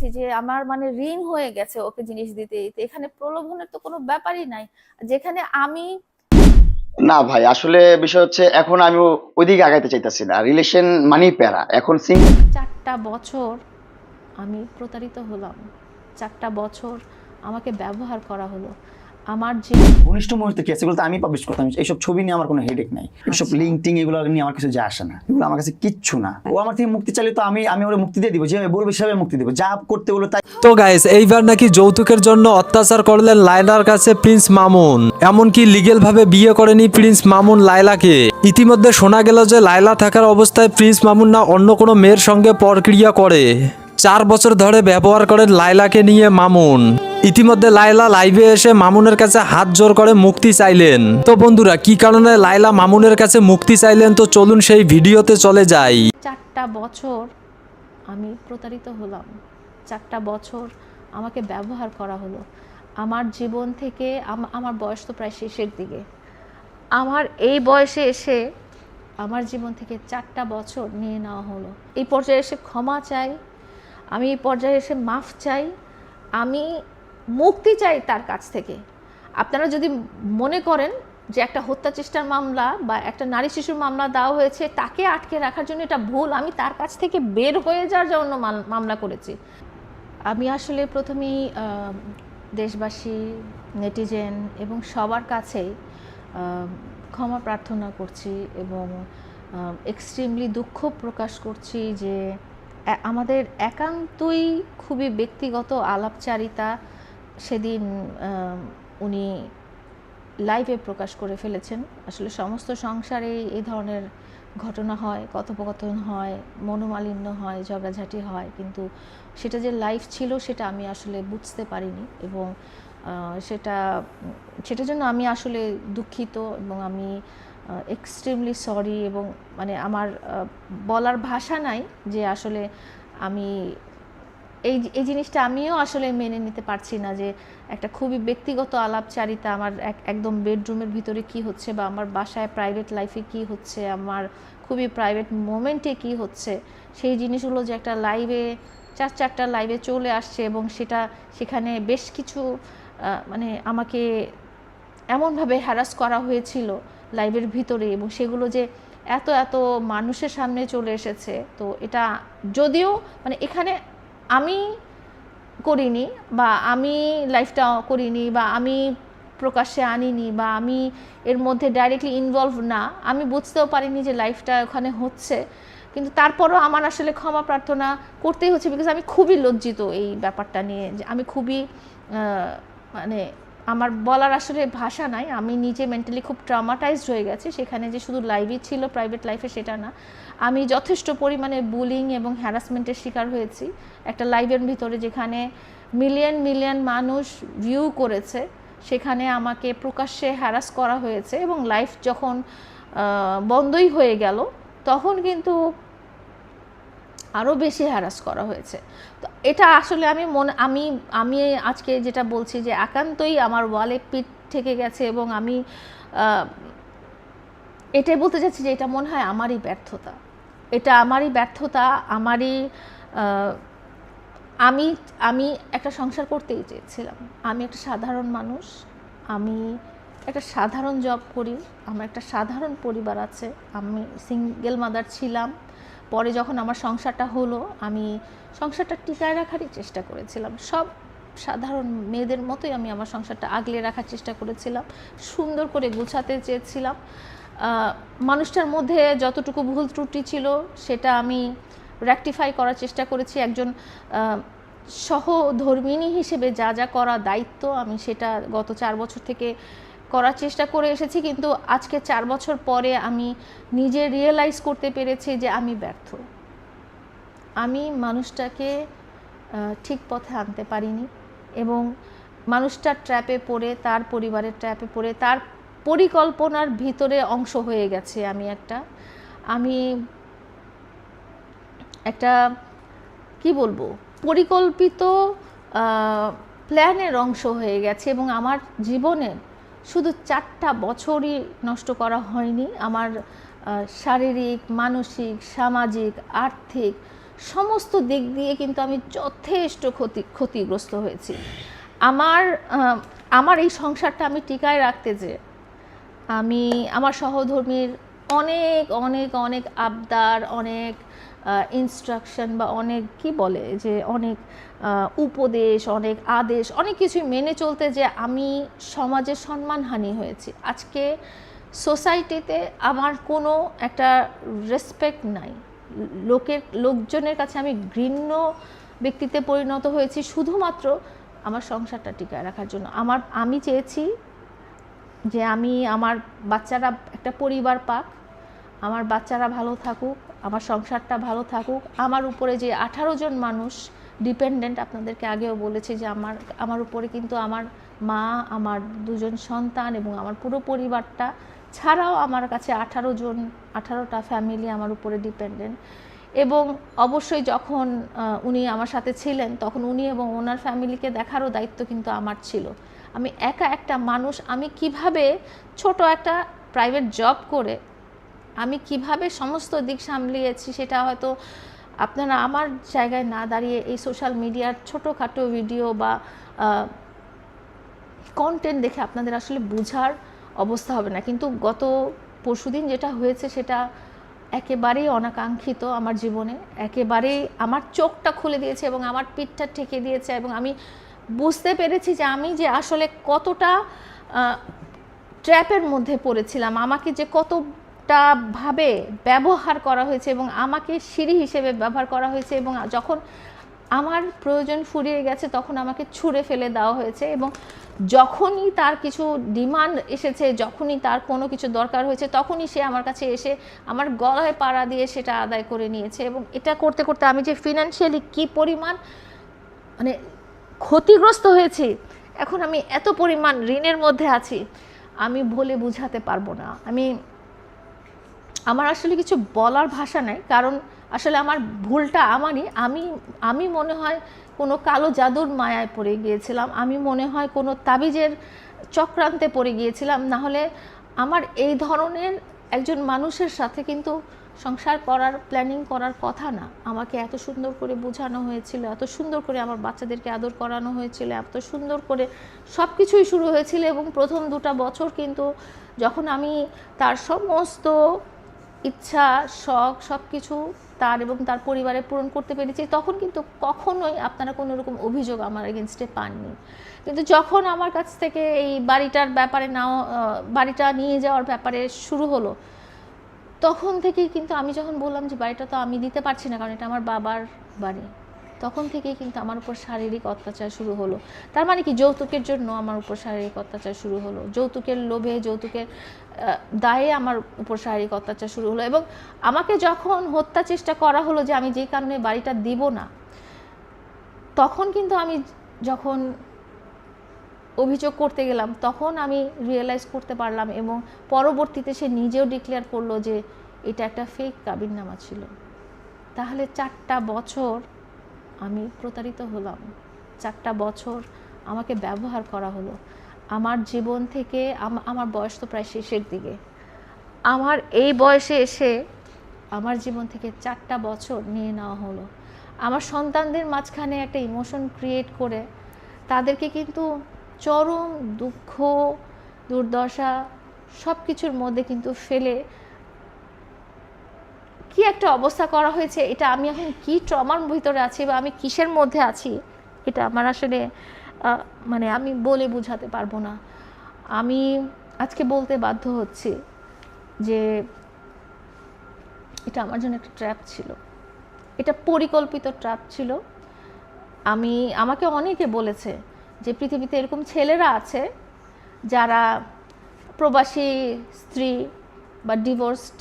দেখেছি যে আমার মানে ঋণ হয়ে গেছে ওকে জিনিস দিতে দিতে। এখানে প্রলোভনের তো কোনো ব্যাপারই নাই, যেখানে আমি না ভাই, আসলে বিষয় হচ্ছে এখন আমি ওইদিকে আগাইতে চাইতেছি না। রিলেশন মানেই প্যারা। এখন 4টা বছর আমি প্রতারিত হলাম। 4টা বছর আমাকে ব্যবহার করা হলো। আমার যে ঘনিষ্ঠ মুহূর্তে কি আছে এগুলো তো আমি পাবলিশ করতাম। এইসব ছবি নিয়ে আমার কোনো হেডেক নাই, এইসব আচ্ছা। লিঙ্ক টিং এগুলো নিয়ে আমার কিছু যায় আসে না, এগুলো আমার কাছে কিচ্ছু না। ও আমার থেকে মুক্তি চাইলে তো আমি আমি ওরা মুক্তি দিয়ে দিব, যেভাবে বলবো সেভাবে মুক্তি দেবো, যা করতে বলো তাই। তো গাইস, এইবার নাকি যৌতুকের জন্য অত্যাচার করলেন লায়লার কাছে প্রিন্স মামুন। এমনকি লিগেল ভাবে বিয়ে করেনি প্রিন্স মামুন লায়লাকে। ইতিমধ্যে শোনা গেল যে লায়লা থাকার অবস্থায় প্রিন্স মামুন না অন্য কোনো মেয়ের সঙ্গে পরক্রিয়া করে। 4 বছর ধরে ব্যবহার করেন লায়লাকে নিয়ে মামুন। ইতিমধ্যে লায়লা লাইভে এসে মামুনের কাছে হাত জোর করে মুক্তি চাইলেন। তো বন্ধুরা, কি কারণে লায়লা মামুনের কাছে মুক্তি চাইলেন, তো চলুন সেই ভিডিওতে চলে যাই। 4টা বছর আমি প্রতারিত হলাম। 4টা বছর আমাকে ব্যবহার করা হলো। আমার জীবন থেকে আমার বয়স তো প্রায় শেষের দিকে। আমার এই বয়সে এসে আমার জীবন থেকে 4টা বছর নিয়ে নেওয়া হলো। এই পর্যায়ে এসে ক্ষমা চাই, আমি এই পর্যায়ে এসে মাফ চাই, আমি মুক্তি চাই তার কাছ থেকে। আপনারা যদি মনে করেন যে একটা হত্যা চেষ্টার মামলা বা একটা নারী শিশুর মামলা দেওয়া হয়েছে, তাকে আটকে রাখার জন্য এটা ভুল, আমি তার কাছ থেকে বের হয়ে যাওয়ার জন্য মামলা করেছি। আমি আসলে প্রথমেই দেশবাসী, নেটিজেন এবং সবার কাছেই ক্ষমা প্রার্থনা করছি এবং এক্সট্রিমলি দুঃখ প্রকাশ করছি যে আমাদের একান্তই খুবই ব্যক্তিগত আলাপচারিতা সেদিন উনি লাইভে প্রকাশ করে ফেলেছেন। আসলে সমস্ত সংসারে এই ধরনের ঘটনা হয়, কথোপকথন হয়, মনোমালিন্য হয়, ঝগড়াঝাটি হয়, কিন্তু সেটা যে লাইভ ছিল সেটা আমি আসলে বুঝতে পারিনি এবং সেটার জন্য আমি আসলে দুঃখিত এবং আমি এক্সট্রিমলি সরি এবং মানে আমার বলার ভাষা নাই যে আসলে আমি এই জিনিসটা আমিও আসলে মেনে নিতে পারছি না যে একটা খুবই ব্যক্তিগত আলাপচারিতা আমার একদম বেডরুমের ভিতরে কি হচ্ছে বা আমার বাসায় প্রাইভেট লাইফে কি হচ্ছে, আমার খুবই প্রাইভেট মোমেন্টে কি হচ্ছে, সেই জিনিসগুলো যে একটা লাইভে 4টা লাইভে চলে আসছে এবং সেখানে বেশ কিছু মানে আমাকে এমনভাবে হ্যারাস করা হয়েছিল লাইভের ভিতরে এবং সেগুলো যে এত এত মানুষের সামনে চলে এসেছে। তো এটা যদিও মানে এখানে আমি করিনি বা আমি লাইভটা করিনি বা আমি প্রকাশ্যে আনিনি বা আমি এর মধ্যে ডাইরেক্টলি ইনভলভ না, আমি বুঝতেও পারিনি যে লাইভটা ওখানে হচ্ছে, কিন্তু তারপরও আমার আসলে ক্ষমা প্রার্থনা করতেই হচ্ছে বিকজ আমি খুবই লজ্জিত এই ব্যাপারটা নিয়ে, যে আমি খুবই মানে আমার বলার আসলে ভাষা নাই, আমি নিজে মেন্টালি খুব ট্রমাটাইজড হয়ে গেছি। সেখানে যে শুধু লাইভই ছিল প্রাইভেট লাইফে সেটা না, আমি যথেষ্ট পরিমাণে বুলিং এবং হ্যারাসমেন্টের শিকার হয়েছি একটা লাইভের ভিতরে, যেখানে মিলিয়ন মিলিয়ন মানুষ ভিউ করেছে, সেখানে আমাকে প্রকাশ্যে হ্যারাস করা হয়েছে এবং লাইভ যখন বন্ধই হয়ে গেল তখন কিন্তু আরও বেশি হ্যারাস করা হয়েছে। তো এটা আসলে আমি আমি আজকে যেটা বলছি যে একান্তই আমার ওয়ালে পিঠ থেকে গেছে এবং আমি এটাই বলতে চাচ্ছি যে এটা মনে হয় আমারই ব্যর্থতা, এটা আমারই ব্যর্থতা, আমারই আমি আমি একটা সংসার করতেই চেয়েছিলাম। আমি একটা সাধারণ মানুষ, আমি একটা সাধারণ জব করি, আমার একটা সাধারণ পরিবার আছে, আমি সিঙ্গেল মাদার ছিলাম। পরে যখন আমার সংসারটা হলো, আমি সংসারটা টিকায় রাখারই চেষ্টা করেছিলাম, সব সাধারণ মেয়েদের মতোই আমি আমার সংসারটা আগলে রাখার চেষ্টা করেছিলাম, সুন্দর করে গুছাতে চেয়েছিলাম। মানুষটার মধ্যে যতটুকু ভুল ত্রুটি ছিল সেটা আমি রেকটিফাই করার চেষ্টা করেছি। একজন সহধর্মিণী হিসেবে যা যা করা দায়িত্ব আমি সেটা গত 4 বছর থেকে করার চেষ্টা করে এসেছি, কিন্তু আজকে 4 বছর পরে আমি নিজে রিয়েলাইজ করতে পেরেছি যে আমি ব্যর্থ, আমি মানুষটাকে ঠিক পথে আনতে পারিনি এবং মানুষটার ট্র্যাপে পড়ে, তার পরিবারের ট্র্যাপে পড়ে, তার পরিকল্পনার ভিতরে অংশ হয়ে গেছে। আমি একটা কি বলবো, পরিকল্পিত প্ল্যানের অংশ হয়ে গেছে এবং আমার জীবনে শুধু 4টা বছরই নষ্ট করা হয়নি, আমার শারীরিক, মানসিক, সামাজিক, আর্থিক সমস্ত দিক দিয়ে কিন্তু আমি যথেষ্ট ক্ষতিগ্রস্ত হয়েছি। আমার এই সংসারটা আমি টিকায় রাখতে যে আমি আমার সহধর্মীর অনেক অনেক অনেক আবদার, অনেক ইনস্ট্রাকশন বা অনেক কি বলে যে অনেক উপদেশ, অনেক আদেশ, অনেক কিছুই মেনে চলতে যে আমি সমাজে সম্মানহানি হয়েছি। আজকে সোসাইটিতে আমার কোনো একটা রেসপেক্ট নাই, লোকজনের কাছে আমি ঘৃণ্য ব্যক্তিতে পরিণত হয়েছি শুধুমাত্র আমার সংসারটা টিকায় রাখার জন্য। আমি চেয়েছি যে আমার বাচ্চারা একটা পরিবার পাক, আমার বাচ্চারা ভালো থাকুক, আমার সংসারটা ভালো থাকুক। আমার উপরে যে 18 জন মানুষ ডিপেন্ডেন্ট, আপনাদেরকে আগেও বলেছি যে আমার উপরে কিন্তু আমার মা, আমার 2 জন সন্তান এবং আমার পুরো পরিবারটা ছাড়াও আমার কাছে 18টা ফ্যামিলি আমার উপরে ডিপেন্ডেন্ট। এবং অবশ্যই যখন উনি আমার সাথে ছিলেন তখন উনি এবং ওনার ফ্যামিলিকে দেখারও দায়িত্ব কিন্তু আমার ছিল। আমি একা একটা মানুষ, আমি কিভাবে ছোট একটা প্রাইভেট জব করে আমি কিভাবে সমস্ত দিক সামলিয়েছি সেটা হয়তো আপনারা আমার জায়গায় না দাঁড়িয়ে এই সোশ্যাল মিডিয়ার ছোটোখাটো ভিডিও বা কন্টেন্ট দেখে আপনাদের আসলে বোঝার অবস্থা হবে না। কিন্তু গত পরশুদিন যেটা হয়েছে সেটা একেবারেই অনাকাঙ্ক্ষিত আমার জীবনে, একেবারেই আমার চোখটা খুলে দিয়েছে এবং আমার পিঠটা ঠেকে দিয়েছে এবং আমি বুঝতে পেরেছি যে আমি যে আসলে কতটা ট্র্যাপের মধ্যে পড়েছিলাম, আমাকে যে কতটা ভাবে ব্যবহার করা হয়েছে এবং আমাকে সিঁড়ি হিসেবে ব্যবহার করা হয়েছে এবং যখন আমার প্রয়োজন ফুরিয়ে গেছে তখন আমাকে ছুঁড়ে ফেলে দেওয়া হয়েছে এবং যখনই তার কিছু ডিমান্ড এসেছে, যখনই তার কোনো কিছু দরকার হয়েছে তখনই সে আমার কাছে এসে আমার গলায় পাড়া দিয়ে সেটা আদায় করে নিয়েছে। এবং এটা করতে করতে আমি যে ফিনান্সিয়ালি কী পরিমাণ মানে ক্ষতিগ্রস্ত হয়েছি, এখন আমি এত পরিমাণ ঋণের মধ্যে আছি আমি বলে বোঝাতে পারবো না। আমার আসলে কিছু বলার ভাষা নাই, কারণ আসলে আমার ভুলটা আমারই। আমি মনে হয় কোনো কালো জাদুর মায়ায় পড়ে গিয়েছিলাম, আমি মনে হয় কোনো তাবিজের চক্রান্তে পড়ে গিয়েছিলাম, না হলে আমার এই ধরনের একজন মানুষের সাথে কিন্তু সংসার করার প্ল্যানিং করার কথা না। আমাকে এত সুন্দর করে বোঝানো হয়েছিল, এত সুন্দর করে আমার বাচ্চাদেরকে আদর করানো হয়েছিল, এত সুন্দর করে সব কিছুই শুরু হয়েছিল এবং প্রথম 2টা বছর কিন্তু যখন আমি তার সমস্ত ইচ্ছা, শখ সব কিছু তার এবং তার পরিবারে পূরণ করতে পেরেছি, তখন কিন্তু কখনোই আপনারা কোনো রকম অভিযোগ আমার এগেনস্টে পাননি। কিন্তু যখন আমার কাছ থেকে এই বাড়িটার ব্যাপারে বাড়িটা নিয়ে যাওয়ার ব্যাপারে শুরু হলো, তখন থেকেই কিন্তু আমি যখন বললাম যে বাড়িটা তো আমি দিতে পারছি না কারণ এটা আমার বাবার বাড়ি, তখন থেকেই কিন্তু আমার উপর শারীরিক অত্যাচার শুরু হলো। তার মানে কি, যৌতুকের জন্য আমার উপর শারীরিক অত্যাচার শুরু হলো, যৌতুকের লোভে, যৌতুকের দায়ে আমার উপর শারীরিক অত্যাচার শুরু হলো। এবং আমাকে যখন হত্যা চেষ্টা করা হলো যে আমি যেই কারণে বাড়িটা দিব না, তখন কিন্তু আমি যখন অভিযোগ করতে গেলাম তখন আমি রিয়েলাইজ করতে পারলাম এবং পরবর্তীতে সে নিজেও ডিক্লেয়ার করলো যে এটা একটা ফেক কাবিননামা ছিল। তাহলে 4টা বছর আমি প্রতারিত হলাম, 4টা বছর আমাকে ব্যবহার করা হলো। আমার জীবন থেকে আমার বয়স তো প্রায় শেষের দিকে, আমার এই বয়সে এসে আমার জীবন থেকে 4টা বছর নিয়ে নেওয়া হলো। আমার সন্তানদের মাঝখানে একটা ইমোশন ক্রিয়েট করে তাদেরকে কিন্তু চরম দুঃখ, দুর্দশা সব কিছুর মধ্যে কিন্তু ফেলে কি একটা অবস্থা করা হয়েছে, এটা আমি এখন কি ট্রমার ভিতরে আছি বা আমি কিসের মধ্যে আছি এটা আমার আসলে মানে আমি বলে বোঝাতে পারবো না। আমি আজকে বলতে বাধ্য হচ্ছি যে এটা আমার জন্য একটা ট্র্যাপ ছিল, এটা পরিকল্পিত ট্র্যাপ ছিল। আমাকে অনেকে বলেছে যে পৃথিবীতে এরকম ছেলেরা আছে যারা প্রবাসী স্ত্রী বা ডিভোর্সড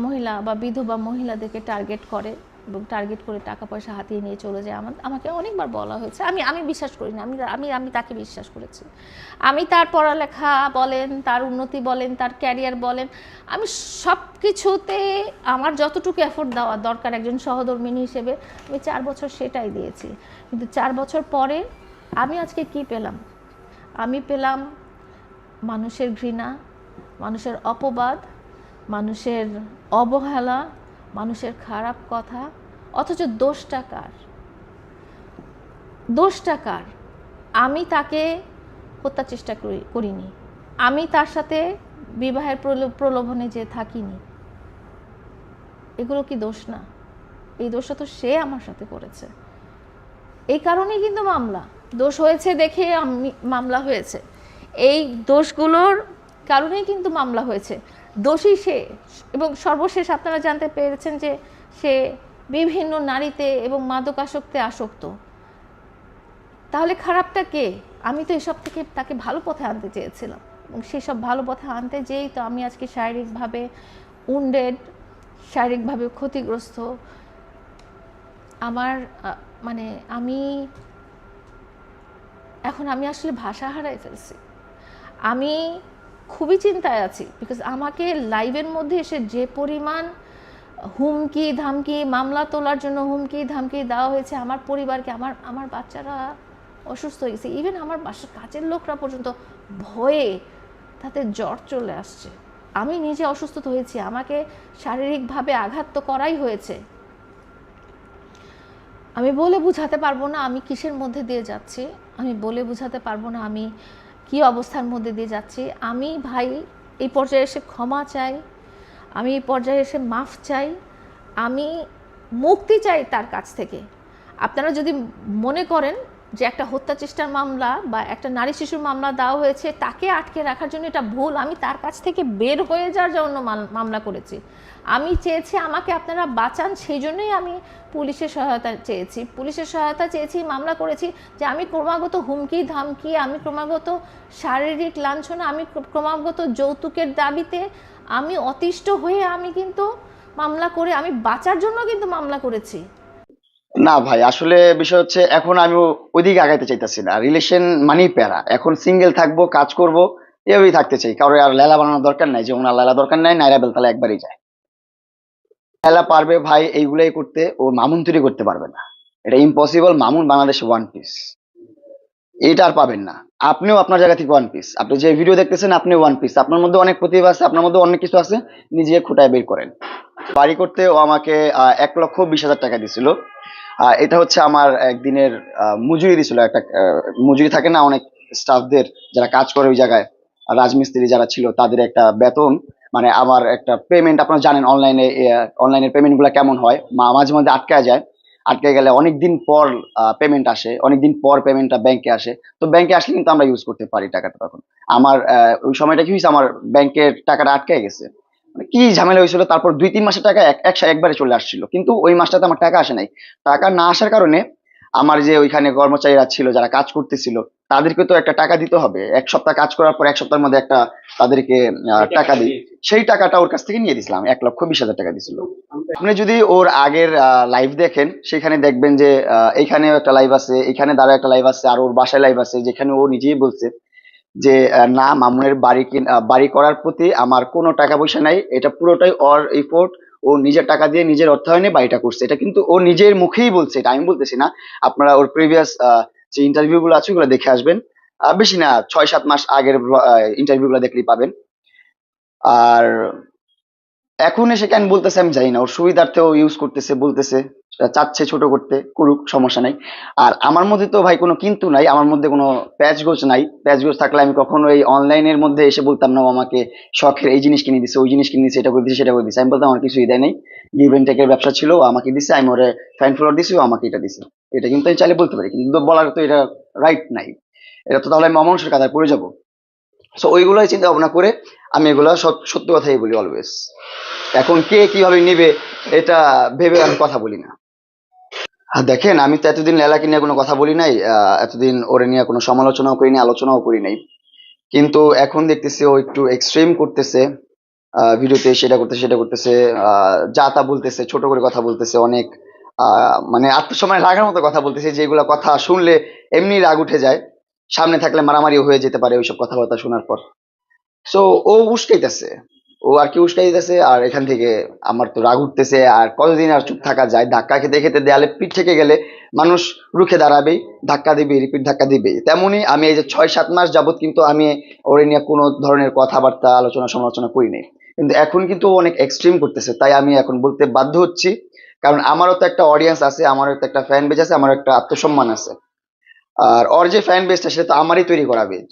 মহিলা বা বিধবা মহিলাদেরকে টার্গেট করে এবং টার্গেট করে টাকা পয়সা হাতিয়ে নিয়ে চলে যায়। আমাকে অনেকবার বলা হয়েছে, আমি বিশ্বাস করি না, আমি তাকে বিশ্বাস করেছি। আমি তার পড়ালেখা বলেন, তার উন্নতি বলেন, তার ক্যারিয়ার বলেন, আমি সব কিছুতে আমার যতটুকু এফোর্ট দেওয়া দরকার একজন সহধর্মিণী হিসেবে আমি 4 বছর সেটাই দিয়েছি। কিন্তু 4 বছর পরে আমি আজকে কি পেলাম? আমি পেলাম মানুষের ঘৃণা, মানুষের অপবাদ, মানুষের অবহেলা, মানুষের খারাপ কথা, অথচ দোষটা কার? দোষটা কার? আমি তাকে হত্যার চেষ্টা করিনি, আমি তার সাথে বিবাহের প্রলোভনে যে থাকিনি। এগুলো কি দোষ না? এই দোষটা তো সে আমার সাথে করেছে। এই কারণেই কিন্তু মামলা, দোষ হয়েছে দেখে মামলা হয়েছে। এই দোষগুলোর কারণেই কিন্তু মামলা হয়েছে। দোষী সে, এবং সর্বশেষ আপনারা জানতে পেরেছেন যে সে বিভিন্ন নারীতে এবং মাদকাসক্তে আসক্ত। তাহলে খারাপটা কে? আমি তো এসব থেকে তাকে ভালো পথে আনতে চেয়েছিলাম, এবং সেসব ভালো পথে আনতে যেই তো আমি আজকে শারীরিকভাবে উন্ডেড, শারীরিকভাবে ক্ষতিগ্রস্ত। আমার মানে আমি আসলে ভাষা হারাই ফেলছি। আমি খুবই চিন্তায় আছি, বিকজ আমাকে লাইভের মধ্যে এসে যে পরিমাণ হুমকি ধামকি, মামলা তোলার জন্য হুমকি ধামকি দেওয়া হয়েছে আমার পরিবারকে। আমার বাচ্চারা অসুস্থ হয়ে গেছে, ইভেন আমার বাসার কাজের লোকরা পর্যন্ত ভয়ে তাদের জ্বর চলে আসছে। আমি নিজে অসুস্থ হয়েছি, আমাকে শারীরিকভাবে আঘাত তো করাই হয়েছে। আমি বলে বুঝাতে পারবো না আমি কিসের মধ্যে দিয়ে যাচ্ছি, আমি বলে বুঝাতে পারবো না আমি কি অবস্থার মধ্যে দিয়ে যাচ্ছি। আমি ভাই এই পর্যায়ে এসে ক্ষমা চাই, আমি এই পর্যায়ে এসে মাফ চাই, আমি মুক্তি চাই তার কাছ থেকে। আপনারা যদি মনে করেন যে একটা হত্যা চেষ্টার মামলা বা একটা নারী শিশুর মামলা দেওয়া হয়েছে, তাকে আটকে রাখার জন্য এটা ভুল, আমি তার কাছ থেকে বের হয়ে যাওয়ার জন্য মামলা করেছি। আমি চেয়েছি আমাকে আপনারা বাঁচান, সেই জন্যই আমি পুলিশের সহায়তা চেয়েছি। পুলিশের সহায়তা চেয়েছি, মামলা করেছি যে আমি ক্রমাগত হুমকি ধামকি, আমি ক্রমাগত শারীরিক লাঞ্ছনা, আমি ক্রমাগত যৌতুকের দাবিতে আমি অতিষ্ঠ হয়ে আমি কিন্তু মামলা করে আমি বাঁচার জন্য কিন্তু মামলা করেছি। না ভাই, আসলে বিষয় হচ্ছে এখন আমি ওইদিকে আগাইতে চাইতেছি না। রিলেশন মানেই প্যারা। এখন সিঙ্গেল থাকবো, কাজ করব, এভাবেই থাকতে চাই। কারো আর লেলা বানানোর দরকার নাই, যে ওনার লেলা দরকার নাই, নাইরা বেলতালা একবারই যায়। লেলা পারবে ভাই এইগুলাই করতে, ও মামুন তৈরি করতে পারবে না। এটা ইম্পসিবল। মামুন বাংলাদেশে ওয়ান পিস, এটা আর পাবেন না। আপনিও আপনার জায়গা থেকে ওয়ান পিস। আপনি যে ভিডিও দেখতেছেন আপনি ওয়ান পিস। আপনার মধ্যে অনেক প্রতিভা আছে, আপনার মধ্যে অনেক কিছু আছে, নিজে খুঁটায় বের করেন। বাড়ি করতে ও আমাকে 1,20,000 টাকা দিছিল। এটা হচ্ছে আমার একদিনের মজুরি দিছিল। একটা মজুরি থাকে না অনেক স্টাফদের, যারা কাজ করে ওই জায়গায়, রাজমিস্ত্রি যারা ছিল, তাদের একটা বেতন, মানে আমার একটা পেমেন্ট। আপনারা জানেন অনলাইনের পেমেন্ট গুলা কেমন হয়, মাঝে মাঝে আটকে যায়। আটকে গেলে অনেকদিন পর পেমেন্ট আসে, অনেকদিন পর পেমেন্টটা ব্যাংকে আসে। তো ব্যাংকে আসলে কিন্তু আমরা ইউজ করতে পারি টাকাটা। তখন আমার ওই সময়টা কি হয়েছে, আমার ব্যাংকের টাকাটা আটকে গেছে। মানে কি ঝামেলা হয়েছিল, তারপর 2-3 মাসের টাকা একবারে চলে আসছিল, কিন্তু ওই মাসটাতে আমার টাকা আসে নাই। টাকা না আসার কারণে আমার যে ওইখানে কর্মচারীরা ছিল, যারা কাজ করতেছিল, তাদেরকে তো একটা টাকা দিতে হবে। 1 সপ্তাহ কাজ করার পর 1 সপ্তাহের মধ্যে একটা তাদেরকে টাকা দিই। সেই টাকাটা ওর কাছ থেকে নিয়ে দিছিলাম। 1,20,000 টাকা দিছিল। আপনি যদি ওর আগের লাইভ দেখেন, সেখানে দেখবেন যে এইখানে একটা লাইভ আছে, এখানে দ্বারা একটা লাইভ আছে, আর ওর বাসায় লাইভ আছে, যেখানে ও নিজেই বলছে যে না, মামুনের বাড়ি করার প্রতি আমার কোনো টাকা পয়সা নাই, এটা পুরোটাই ওর এফোর্ট। ও নিজের টাকা দিয়ে নিজের অর্থায়নে বাড়িটা করছে। এটা কিন্তু ও নিজের মুখেই বলছে, এটা আমি বলতেছি না। আপনারা ওর প্রিভিয়াস যে ইন্টারভিউ গুলো আছে ওগুলো দেখে আসবেন। বেশি না, 6-7 মাস আগের ইন্টারভিউ গুলো দেখলেই পাবেন। আর এখন এসে কেন বলতেছে আমি জানি না। ওর সুবিধার্থে ও ইউজ করতেছে, বলতেছে, চাচ্ছে ছোট করতে, করুক, সমস্যা নাই। আর আমার মধ্যে তো ভাই কোনো কিন্তু নাই, আমার মধ্যে কোনো প্যাচগোজ নাই। প্যাচগোজ থাকলে আমি কখনো এই অনলাইনের মধ্যে এসে বলতাম না ও আমাকে শখের এই জিনিস কিনে দিছে, ওই জিনিস কিনে দিছে, এটা করে দিছে, সেটা করে দিছে। আমি বলতাম আমার কিছুই দেয় নাই, গিভ এন্ড টেকের ব্যবসা ছিল, ও আমাকে দিছে, আমি ওরে ফ্যান ফলোয়ার দিছি, ও আমাকে এটা দিছে। এটা কিন্তু আমি চাইলে বলতে পারি, কিন্তু বলার তো এটা রাইট নাই। এটা তো তাহলে আমি অমানুষের কাতায় পড়ে যাবো। সো ওইগুলোই চিন্তা ভাবনা করে আমি এগুলো সত্য কথাই বলি অলওয়েজ। এখন কে কিভাবে নিবে এটা ভেবে আমি কথা বলি না। দেখেন, আমি তো এতদিন লেলাকে নিয়ে কোনো কথা বলি নাই, এতদিন ওরে নিয়ে কোনো সমালোচনাও করি নাই, আলোচনাও করি নাই। কিন্তু এখন দেখতেছি ও একটু এক্সট্রিম করতেছে, ভিডিওতে সেটা করতেছে, সেটা করতেছে, যা তা বলতেছে, ছোট করে কথা বলতেছে, অনেক মানে আত্মসম্মান রাখার মতো কথা বলতেছে, যেগুলো কথা শুনলে এমনি রাগ উঠে যায়, সামনে থাকলে মারামারিও হয়ে যেতে পারে ওইসব কথাবার্তা শোনার পর। সো ও উস্কাইতেছে, ও আর কি উস্কাইতেছে। আর এখান থেকে আমার তো রাগ উঠতেছে। আর কতদিন আর চুপ থাকা যায়? ধাক্কা খেতে খেতে দেয়ালে পিঠ থেকে গেলে মানুষ রুখে দাঁড়াবেই, ধাক্কা দিবে, রিপিট ধাক্কা দিবে। তেমনি আমি এই যে 6-7 মাস যাবত কিন্তু আমি ওরে নিয়ে কোনো ধরনের কথাবার্তা, আলোচনা, সমালোচনা করি নাই। কিন্তু এখন কিন্তু ও অনেক এক্সট্রিম করতেছে, তাই আমি এখন বলতে বাধ্য হচ্ছি। কারণ আমারও তো একটা অডিয়েন্স আছে, আমারও তো একটা ফ্যান বেজ আছে, আমারও একটা আত্মসম্মান আছে। আর ওর যে ফ্যান বেজটা সেটা তো আমারই তৈরি করা বেজ।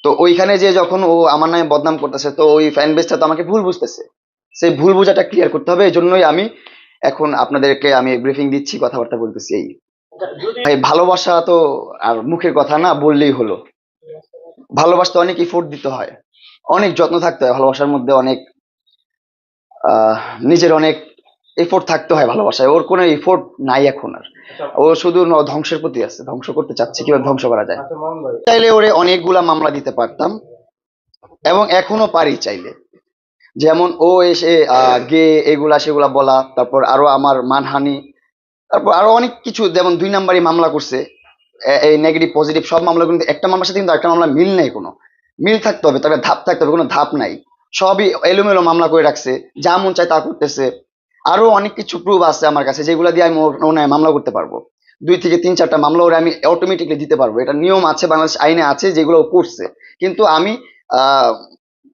তো ওইখানে যে যখন ও আমার নামে বদনাম করতেছে, তো ওই ফ্যান বেজটা তো আমাকে ভুল বুঝতেছে। সেই ভুল বোঝাটা ক্লিয়ার করতে হবে, এই জন্যই আমি এখন আপনাদেরকে আমি ব্রিফিং দিচ্ছি, কথাবার্তা বলতেছি। এই ভাই ভালোবাসা তো আর মুখের কথা না, বললেই হলো। ভালোবাসতে অনেক ইফোর্ট দিতে হয়, অনেক যত্ন থাকতে হয় ভালোবাসার মধ্যে, অনেক আহ নিজের অনেক এফোর্ট থাকতে হয় ভালোবাসায়। ওর কোনো এফোর্ট নাই এখন আর, ও শুধু ধ্বংসের প্রতি আছে, ধ্বংস করতে চাচ্ছে, কিভাবে ধ্বংস করা যায়। চাইলে ওরে অনেকগুলা মামলা দিতে পারতাম, এবং এখনো পারি চাইলে। যেমন ও এসে গে এগুলা সেগুলা বলা, তারপর আরো আমার মানহানি, তারপর আরো অনেক কিছু, যেমন 2 নাম্বারই মামলা করছে। এই নেগেটিভ পজিটিভ সব মামলা, কিন্তু একটা মামলার সাথে কিন্তু একটা মামলা মিল নেই, কোনো মিল থাকতে হবে, তাহলে ধাপ থাকতে হবে, কোনো ধাপ নাই, সবই এলোমেলো মামলা করে রাখছে, যা মন চায় তা করতেছে। আরো অনেক কিছু প্রুফ আছে আমার কাছে, যেগুলো দিয়ে আমি ওর নামে মামলা করতে পারবো। 2 থেকে 3-4টা মামলা ওরা আমি অটোমেটিকলি দিতে পারবো, এটা নিয়ম আছে, বাংলাদেশ আইনে আছে, যেগুলো ও করছে। কিন্তু আমি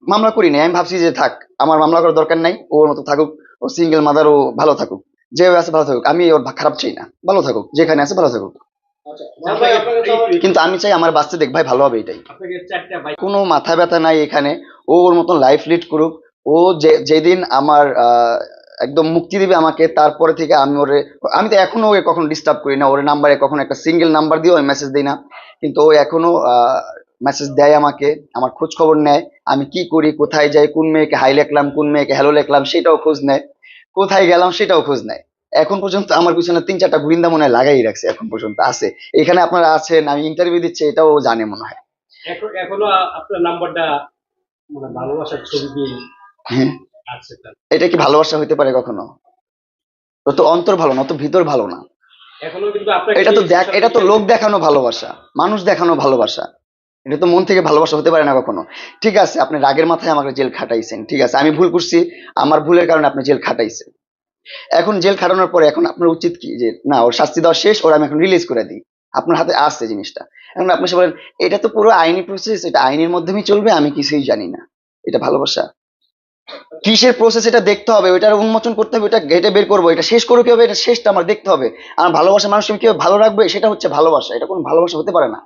মামলা করি নাই, আমি ভাবছি যে থাক, আমার মামলা করার দরকার নাই, ওর মতো থাকুক, ও সিঙ্গেল মাদার, ও ভালো থাকুক, যেভাবে আছে ভালো থাকুক, আমি ওর খারাপ চাই না, ভালো থাকুক, যেখানে আছে ভালো থাকুক। কিন্তু আমি চাই আমার বাচ্চা দেখ ভাই ভালো হবে, এটাই। কোনো মাথা ব্যথা নাই এখানে, ও ওর মতন লাইফ লিড করুক। ও যেদিন আমার একদম মুক্তি দিবে আমাকে, তারপরে থেকে আমি তো এখনো ওকে কখনো ডিস্টার্ব করি না, ওর নাম্বারে কখনো একটা সিঙ্গেল নাম্বার দিয়েও আমি মেসেজ দিই না, কিন্তু ও এখনো মেসেজ দেয় আমাকে, আমার খোঁজ খবর নেয়, আমি কি করি, কোথায় যাই, কোন মেয়েকে হাই লিখলাম, কোন মেয়েকে হ্যালো লিখলাম, সেটাও খোঁজ নেয়, কোথায় গেলাম সেটাও খোঁজ নেয়। এখন পর্যন্ত আমার পিছনে 3-4টা গুরিন্দা মনে হয় লাগাই রাখছে, এখন পর্যন্ত আছে। এখানে আপনারা আছেন, আমি ইন্টারভিউ দিচ্ছি, এটাও জানে মনে হয়। এখনো আপনার নাম্বারটা মানে ভালোবাসার ছবি দিয়ে হ্যাঁ, আছে তার। এটা কি ভালোবাসা হইতে পারে কখনো? ও তো অন্তর ভালো না, ও তো ভিতর ভালো না। এখনো কিন্তু আপনাকে এটা তো লোক দেখানো ভালোবাসা, মানুষ দেখানো ভালোবাসা, এটা তো মন থেকে ভালোবাসা হতে পারে না কখনো। ঠিক আছে, আপনি রাগের মাথায় আমাকে জেল খাটাইছেন, ঠিক আছে, আমি ভুল করছি, আমার ভুলের কারণে আপনি জেল খাটাইছেন। এখন জেল খাটানোর পরে এখন আপনার উচিত কি, যে না, ওর শাস্তি দেওয়া শেষ, ওর আমি এখন রিলিজ করে দিই, আপনার হাতে আসছে জিনিসটা। এখন আপনি সে বলেন এটা তো পুরো আইনি প্রসেস, এটা আইনের মাধ্যমেই চলবে, আমি কিছুই জানি না, এটা ভালোবাসা? কিসের প্রসেস এটা দেখতে হবে, ওইটার উন্মোচন করতে হবে, এটা ঘেটে বের করবো, এটা শেষ করবো কিভাবে, এটা শেষটা আমার দেখতে হবে। আমার ভালোবাসা মানুষকে আমি কিভাবে ভালো রাখবে, সেটা হচ্ছে ভালোবাসা, এটা কোনো ভালোবাসা হতে পারে না।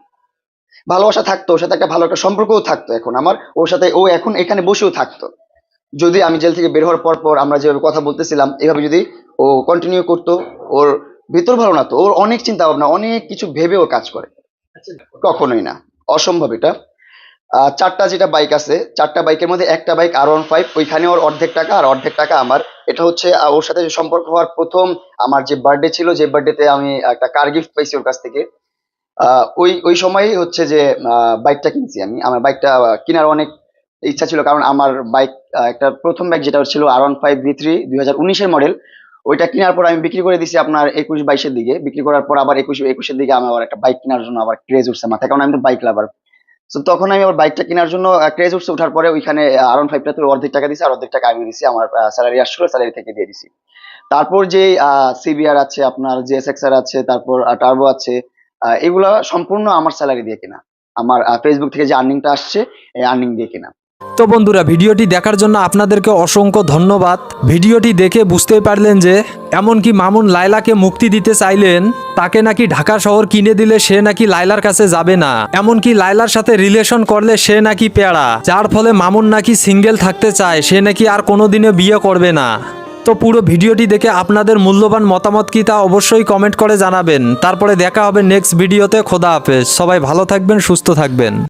ভালোবাসা থাকতো, ওর সাথে একটা ভালো একটা সম্পর্কও থাকতো, এখন আমার ওর সাথে, ও এখন এখানে বসেও থাকতো, যদি আমি জেল থেকে বের হওয়ার পর আমরা যেভাবে কথা বলতেছিলাম এভাবে যদি ও কন্টিনিউ করতো। ওর ভিতর ভালো না তো, ওর অনেক চিন্তা ভাবনা, অনেক কিছু ভেবে ও কাজ করে, কখনোই না, অসম্ভব এটা। 4টা যেটা বাইক আছে, 4টা বাইকের মধ্যে একটা বাইক R15, ওইখানে ওর অর্ধেক টাকা আর অর্ধেক টাকা আমার। এটা হচ্ছে ওর সাথে যে সম্পর্ক হওয়ার প্রথম আমার যে বার্থডে ছিল, যে বার্থডেতে আমি একটা কার গিফট পাইছি ওর কাছ থেকে, ওই সময়ই হচ্ছে যে বাইকটা কিনছি আমি। আমার বাইকটা কেনার অনেক ইচ্ছা ছিল, কারণ আমার বাইক একটা প্রথম বাইক যেটা ছিল R15 V3 2019-এর মডেল, ওইটা কেনার পর আমি বিক্রি করে দিছি আপনার 21-22-এর দিকে। বিক্রি করার পর আবার 21-এর দিকে আমার আবার একটা বাইক কেনার জন্য আবার ক্রেজ উঠছে মাথায়, কারণ আমি তো বাইক লাভার। তো তখন আমি আবার বাইকটা কেনার জন্য ক্রেজ উঠছে, ওঠার পরে ওইখানে R15টা তো অর্ধেক টাকা দিছি, আর অর্ধেক টাকা আমি দিছি, আমার স্যালারি আসছিল, স্যালারি থেকে দিয়ে দিছি। তারপর যে CBR আছে, আপনার JSXR আছে, তারপর টার্বো আছে, এগুলা সম্পূর্ণ আমার স্যালারি দিয়ে কেনা, আমার ফেসবুক থেকে যে আর্নিংটা আসছে এই আর্নিং দিয়ে কেনা। তো বন্ধুরা, ভিডিওটি দেখার জন্য আপনাদেরকে অসংখ্য ধন্যবাদ। ভিডিওটি দেখে বুঝতেই পারলেন যে এমনকি মামুন লায়লাকে মুক্তি দিতে চাইলেন, তাকে নাকি ঢাকা শহর কিনে দিলে সে নাকি লায়লার কাছে যাবে না, এমনকি লায়লার সাথে রিলেশন করলে সে নাকি পেড়া, যার ফলে মামুন নাকি সিঙ্গেল থাকতে চায়, সে নাকি আর কোনোদিনও বিয়ে করবে না। তো পুরো ভিডিওটি দেখে আপনাদের মূল্যবান মতামত কি তা অবশ্যই কমেন্ট করে জানাবেন। তারপরে দেখা হবে নেক্সট ভিডিওতে। খোদা হাফেজ, সবাই ভালো থাকবেন, সুস্থ থাকবেন।